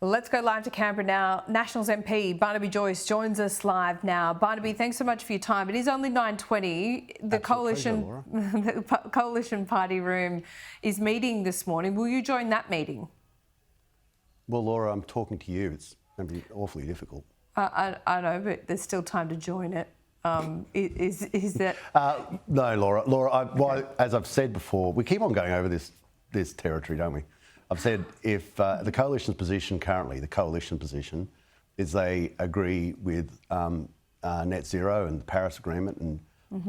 Let's go live to Canberra now. Nationals MP Barnaby Joyce joins us live now. Barnaby, thanks so much for your time. It is only 9:20. The coalition party room is meeting this morning. Will you join that meeting? Well, Laura, I'm talking to you. It's going to be awfully difficult. I know, but there's still time to join it. Is that? No, Laura. As I've said before, we keep on going over this territory, don't we? I've said if the coalition's position currently, the coalition position, is they agree with net zero and the Paris Agreement. And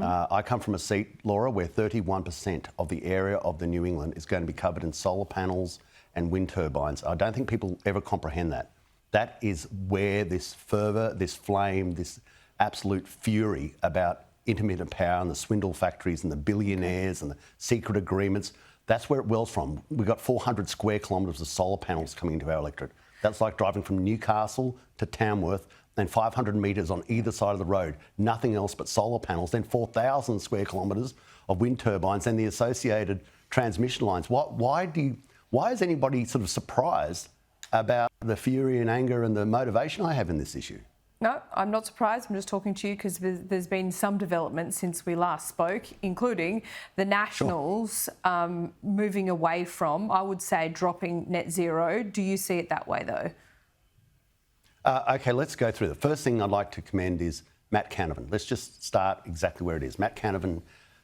I come from a seat, Laura, where 31% of the area of the New England is going to be covered in solar panels and wind turbines. I don't think people ever comprehend that. That is where this fervour, this flame, this absolute fury about intermittent power and the swindle factories and the billionaires and the secret agreements, that's where it wells from. We've got 400 square kilometres of solar panels coming into our electorate. That's like driving from Newcastle to Tamworth and 500 metres on either side of the road. Nothing else but solar panels. Then 4,000 square kilometres of wind turbines and the associated transmission lines. Why is anybody sort of surprised about the fury and anger and the motivation I have in this issue? No, I'm not surprised. I'm just talking to you because there's been some development since we last spoke, including the Nationals moving away from, I would say, dropping net zero. Do you see it that way, though? OK, let's go through. The first thing I'd like to commend is Matt Canavan. Let's just start exactly where it is.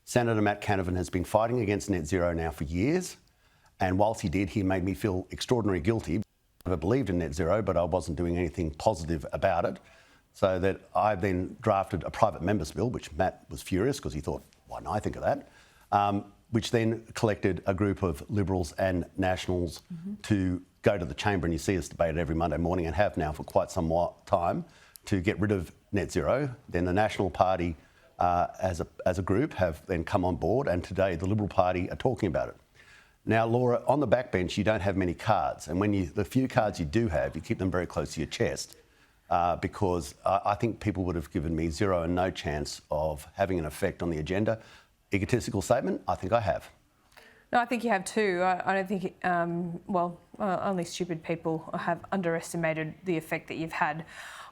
Senator Matt Canavan has been fighting against net zero now for years. And whilst he did, he made me feel extraordinarily guilty. I never believed in net zero, but I wasn't doing anything positive about it. So that I then drafted a private member's bill, which Matt was furious because he thought, why didn't I think of that? Which then collected a group of Liberals and Nationals to go to the chamber, and you see us debate it every Monday morning and have now for quite some time, to get rid of net zero. Then the National Party as a group have then come on board, and today the Liberal Party are talking about it. Now, Laura, on the backbench, you don't have many cards, and the few cards you do have, you keep them very close to your chest. Because I think people would have given me zero and no chance of having an effect on the agenda. Egotistical statement, I think I have. No, I think you have too. I don't think, only stupid people have underestimated the effect that you've had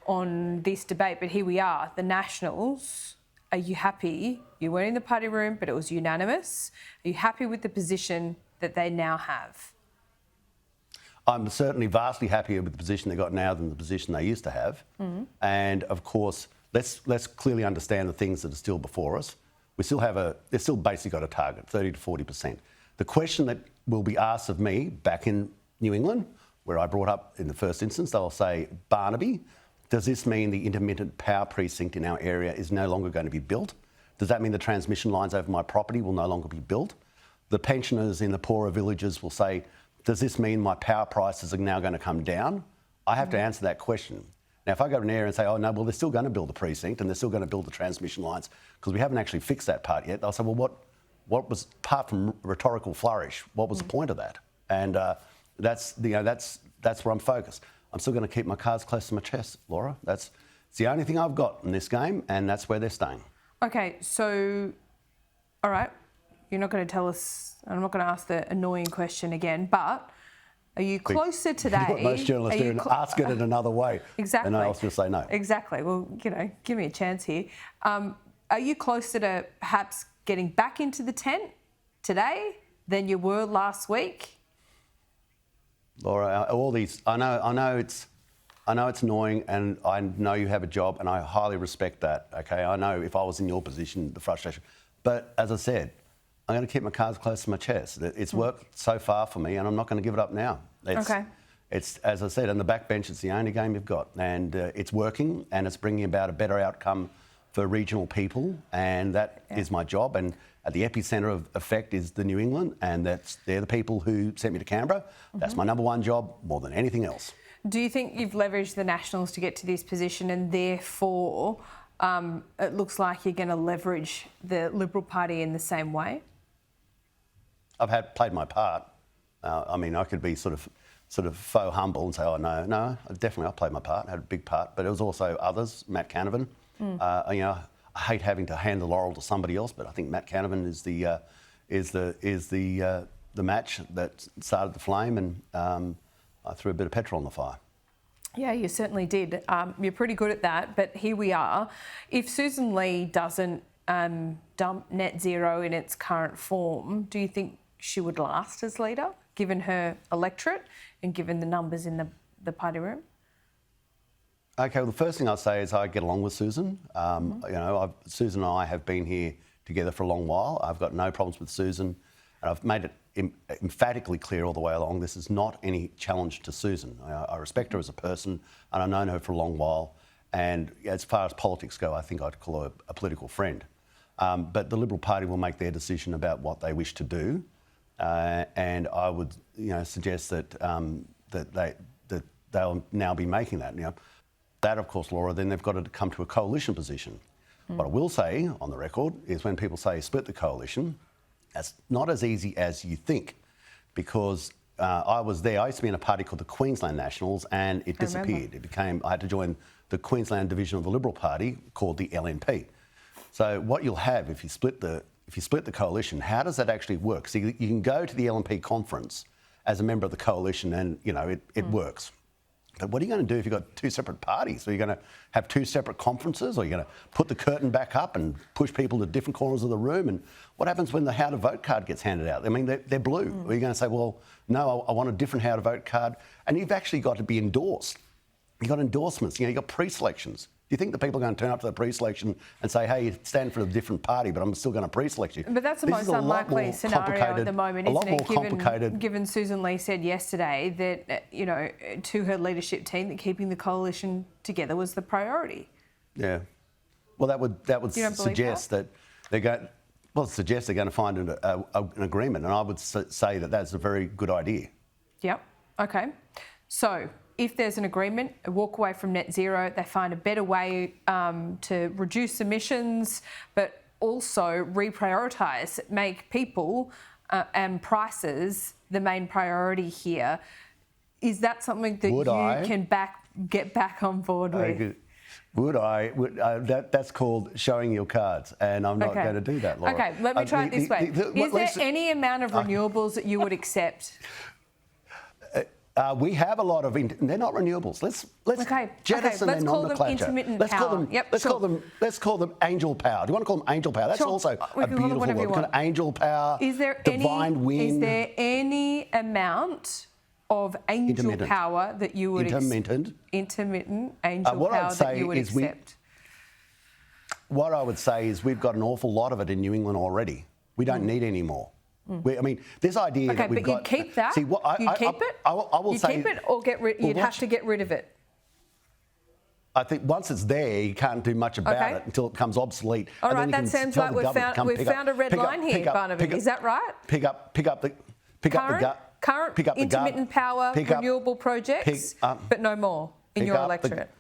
on this debate. But here we are, the Nationals. Are you happy? You weren't in the party room, but it was unanimous. Are you happy with the position that they now have? I'm certainly vastly happier with the position they got now than the position they used to have. And of course, let's clearly understand the things that are still before us. They've still basically got a target, 30 to 40%. The question that will be asked of me back in New England, where I brought up in the first instance, they'll say, Barnaby, does this mean the intermittent power precinct in our area is no longer going to be built? Does that mean the transmission lines over my property will no longer be built? The pensioners in the poorer villages will say, does this mean my power prices are now going to come down? I have to answer that question. Now, if I go to an area and say, oh, no, well, they're still going to build the precinct and they're still going to build the transmission lines because we haven't actually fixed that part yet, they'll say, well, what was, apart from rhetorical flourish, what was the point of that? And that's where I'm focused. I'm still going to keep my cards close to my chest, Laura. It's the only thing I've got in this game, and that's where they're staying. OK, so, all right. You're not going to tell us, and I'm not going to ask the annoying question again, but are you closer today? What most journalists do and ask it in another way. Exactly. And I'll just say no. Exactly. Well, give me a chance here. Are you closer to perhaps getting back into the tent today than you were last week? Laura, I know it's annoying, and I know you have a job, and I highly respect that. Okay, I know if I was in your position, the frustration. But as I said, I'm going to keep my cards close to my chest. It's worked so far for me, and I'm not going to give it up now. It's, as I said, on the backbench, it's the only game you've got, and it's working, and it's bringing about a better outcome for regional people, and that is my job. And at the epicentre of effect is the New England, and they're the people who sent me to Canberra. That's my number one job, more than anything else. Do you think you've leveraged the Nationals to get to this position, and therefore it looks like you're going to leverage the Liberal Party in the same way? I've played my part. I mean, I could be sort of faux humble and say, oh, no, definitely I played my part, I had a big part, but it was also others, Matt Canavan. I hate having to hand the laurel to somebody else, but I think Matt Canavan is the match that started the flame, and I threw a bit of petrol on the fire. Yeah, you certainly did. You're pretty good at that, but here we are. If Susan Lee doesn't dump net zero in its current form, do you think she would last as leader, given her electorate and given the numbers in the party room? Okay, well, the first thing I'll say is I get along with Susan. Susan and I have been here together for a long while. I've got no problems with Susan, and I've made it emphatically clear all the way along, this is not any challenge to Susan. I respect her as a person, and I've known her for a long while. And as far as politics go, I think I'd call her a political friend. But the Liberal Party will make their decision about what they wish to do, and I would, suggest that they'll now be making that. That, of course, Laura, then they've got to come to a coalition position. What I will say on the record is when people say split the coalition, that's not as easy as you think, because I was there. I used to be in a party called the Queensland Nationals, and it disappeared. I had to join the Queensland division of the Liberal Party called the LNP. So what you'll have if you split the coalition, how does that actually work? So you can go to the LNP conference as a member of the coalition, and it works. But what are you going to do if you've got two separate parties? Are you going to have two separate conferences, or are you going to put the curtain back up and push people to different corners of the room? And what happens when the how to vote card gets handed out? I mean, they're blue. Are you going to say, well, no, I want a different how to vote card? And you've actually got to be endorsed. You've got endorsements, you've got pre-selections. Do you think the people are going to turn up to the pre-selection and say, hey, you stand for a different party, but I'm still going to pre-select you? But that's the most unlikely scenario at the moment, isn't it? Given Susan Lee said yesterday that, to her leadership team, that keeping the coalition together was the priority. Yeah. Well, that would suggest that they're going. Well, suggest they're going to find an agreement, and I would say that that's a very good idea. Yep. Okay. So, if there's an agreement, a walk away from net zero, they find a better way to reduce emissions, but also reprioritise, make people and prices the main priority here. Is that something that you can get back on board with? That's called showing your cards, and I'm not going to do that, Laura. Okay, let me try it this way. Is there any amount of renewables that you would accept? We have a lot of. They're not renewables. Let's jettison their nomenclature. Let's call them angel power. Do you want to call them angel power? That's also a beautiful word. Kind of angel power. Divine wind. Is there any amount of angel power that you would intermittent angel power that you would accept? What I would say is we've got an awful lot of it in New England already. We don't need any more. This idea that we've got... Okay, but you'd keep that? You'd keep it? I will say... You'd keep it or you'd have to get rid of it? I think once it's there, you can't do much about it until it becomes obsolete. All right, that sounds like we've found a red line here, Barnaby. Is that right? Pick up the current intermittent power renewable projects, but no more in your electorate.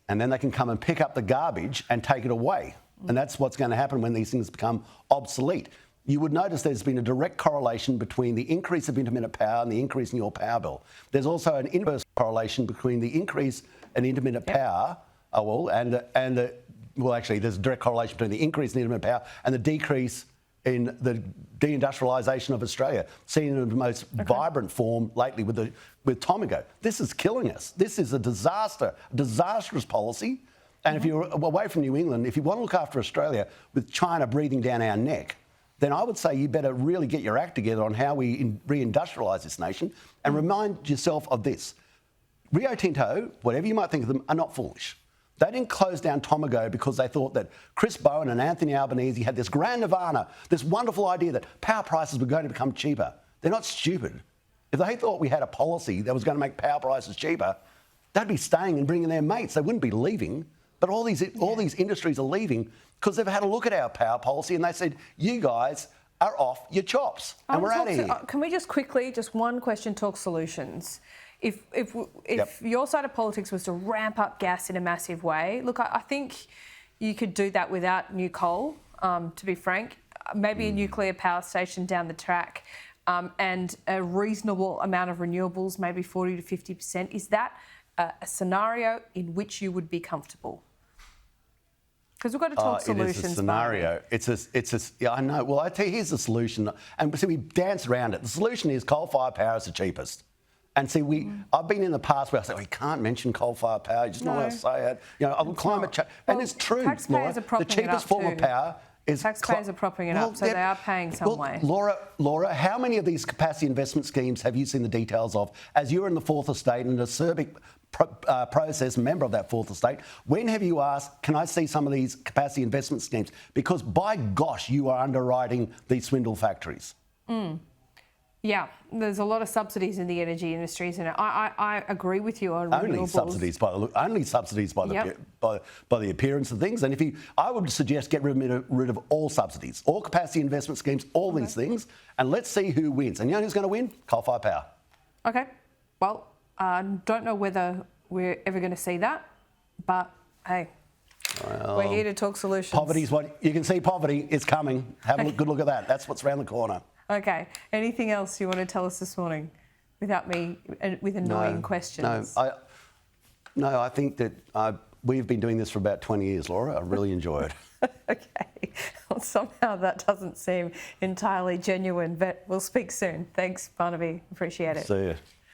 And then they can come and pick up the garbage and take it away. And that's what's going to happen when these things become obsolete. You would notice there's been a direct correlation between the increase of intermittent power and the increase in your power bill. There's also an inverse correlation between the increase in intermittent power, actually, there's a direct correlation between the increase in intermittent power and the decrease in the deindustrialisation of Australia, seen in the most vibrant form lately with Tomago. This is killing us. This is a disastrous policy. And if you're away from New England, if you want to look after Australia with China breathing down our neck, then I would say you better really get your act together on how we reindustrialise this nation and remind yourself of this. Rio Tinto, whatever you might think of them, are not foolish. They didn't close down Tomago because they thought that Chris Bowen and Anthony Albanese had this grand nirvana, this wonderful idea that power prices were going to become cheaper. They're not stupid. If they thought we had a policy that was going to make power prices cheaper, they'd be staying and bringing their mates. They wouldn't be leaving. But all these industries are leaving because they've had a look at our power policy and they said, you guys are off your chops and we're out of here. Can we just quickly, just one question, talk solutions? If your side of politics was to ramp up gas in a massive way, look, I think you could do that without new coal, to be frank, maybe a nuclear power station down the track and a reasonable amount of renewables, maybe 40 to 50%. Is that a scenario in which you would be comfortable? Because we've got to talk solutions. It is a scenario. Yeah, I know. Well, I tell you, here's the solution. And see, we dance around it. The solution is coal-fired power is the cheapest. And see, I've been in the past where I say, we can't mention coal-fired power. You just not allowed to say it. You know, climate change. Well, and it's true, taxpayers Laura. are propping The cheapest form of power is... Taxpayers are propping it up, so they are paying some way. Laura, how many of these capacity investment schemes have you seen the details of? As you're in the fourth estate and a Serbic process, member of that fourth estate, when have you asked, can I see some of these capacity investment schemes? Because by gosh, you are underwriting these swindle factories. Yeah, there's a lot of subsidies in the energy industries, and I agree with you on renewables. Only subsidies by the appearance of things. And I would suggest get rid of all subsidies, all capacity investment schemes, all these things, and let's see who wins. And you know who's going to win? Coal-fired power. Okay. Well, I don't know whether we're ever going to see that, but hey, we're here to talk solutions. Poverty's what you can see. Poverty is coming. Have a good look at that. That's what's around the corner. Okay. Anything else you want to tell us this morning, without me with annoying questions? No. I think that we've been doing this for about 20 years, Laura. I really enjoy it. Okay. Well, somehow that doesn't seem entirely genuine, but we'll speak soon. Thanks, Barnaby. Appreciate it. See you.